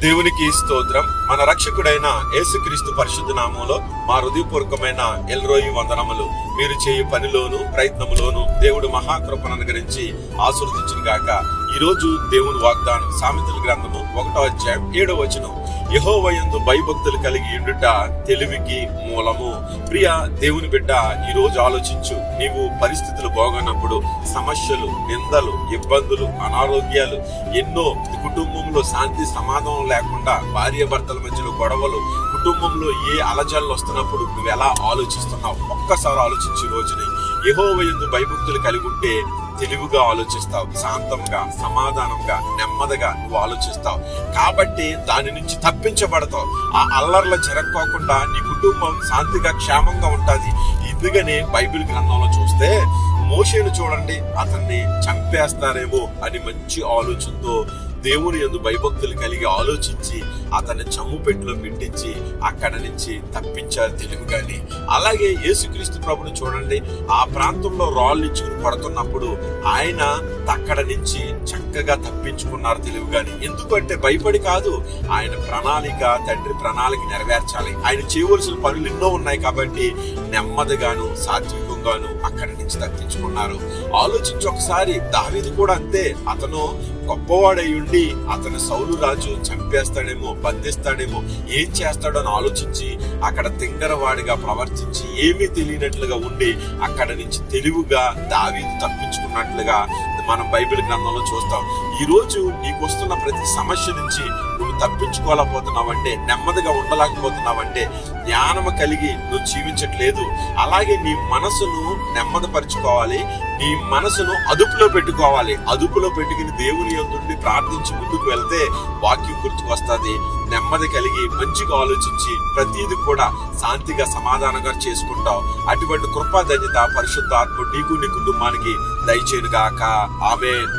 దేవునికి స్తోత్రం. మన రక్షకుడైన యేసుక్రీస్తు పరిశుద్ధ నామంలో మా హృదయపూర్వకమైన ఎల్రోయి వందనములు. మీరు చేయు పనిలోను ప్రయత్నములోను దేవుడు మహాకృపను అనుగ్రహించి ఆశీర్వదించును గాక. ఈ రోజు దేవుని వాగ్దానం సామెతల గ్రంథము 1వ అధ్యాయం 7వ వచనం. యెహోవాయందు భయభక్తులు కలిగి ఉండుట తెలివికి మూలము. ప్రియ దేవుని బిడ్డ, ఈ రోజు ఆలోచించు. నీవు పరిస్థితులు బాగున్నప్పుడు సమస్యలు, నిందలు, ఇబ్బందులు, అనారోగ్యాలు ఎన్నో, కుటుంబంలో శాంతి సమాధానం లేకుండా, భార్య భర్తల మధ్యలో గొడవలు, కుటుంబంలో ఏ అలజడులు వస్తున్నప్పుడు నువ్వు ఎలా ఆలోచిస్తున్నావు? ఒక్కసారి ఆలోచించి రోజుని యెహోవాయందు భయభక్తులు కలిగి ఉంటే తెలివిగా ఆలోచిస్తావు, శాంతంగా, సమాధానంగా, నెమ్మదిగా నువ్వు ఆలోచిస్తావు. కాబట్టి దాని నుంచి తప్పించబడతావు. ఆ అల్లర్ల జరగకోకుండా నీ కుటుంబం శాంతిగా, క్షేమంగా ఉంటది. ఇదిగానే బైబిల్ గ్రంథంలో చూస్తే మోషేను చూడండి, అతన్ని చంపేస్తారేమో అని మంచి ఆలోచనతో దేవుని యందు భయభక్తులు కలిగి ఆలోచించి అతన్ని చమ్ముపెట్టులో పెట్టించి అక్కడ నుంచి తప్పించారు తెలివిగాని. అలాగే యేసుక్రీస్తు ప్రభుని చూడండి, ఆ ప్రాంతంలో రాళ్ళు ఇచ్చుకుని పడుతున్నప్పుడు ఆయన అక్కడ నుంచి చక్కగా తప్పించుకున్నారు తెలివిగాని. ఎందుకంటే భయపడి కాదు, ఆయన ప్రణాళిక, తండ్రి ప్రణాళిక నెరవేర్చాలి. ఆయన చేయవలసిన పనులు ఎన్నో ఉన్నాయి కాబట్టి నెమ్మదిగాను సాత్వికంగాను అక్కడి నుంచి తప్పించుకున్నారు. ఆలోచించి ఒకసారి దావీదు కూడా అంతే. అతను గొప్పవాడై ఉండి అతను సౌలు రాజు చంపేస్తాడేమో, బంధిస్తాడేమో, ఏం చేస్తాడో అని ఆలోచించి అక్కడ తింగరవాడిగా ప్రవర్తించి ఏమీ తెలియనట్లుగా ఉండి అక్కడ నుంచి తెలివిగా దావీదు తప్పించుకున్నట్లుగా మనం బైబిల్ గ్రంథంలో చూస్తాం. ఈ రోజు నీకు వస్తున్న ప్రతి సమస్య నుంచి నువ్వు తప్పించుకోలేకపోతున్నావంటే, నెమ్మదిగా ఉండలేకపోతున్నావంటే జ్ఞానము కలిగి నువ్వు జీవించట్లేదు. అలాగే నీ మనసును నెమ్మదిపరుచుకోవాలి, నీ మనసును అదుపులో పెట్టుకోవాలి. అదుపులో పెట్టుకుని దేవుని యందు ప్రార్థించి ముందుకు వెళ్తే వాక్యం గుర్తుకు వస్తుంది. నెమ్మది కలిగి మంచిగా ఆలోచించి ప్రతిదీ కూడా శాంతిగా, సమాధానంగా చేసుకుంటావు. అటువంటి కృపా ధన్యత పరిశుద్ధ ఆత్మ నీకు, నీ కుటుంబానికి దయచేయును గాక. ఆమేన్.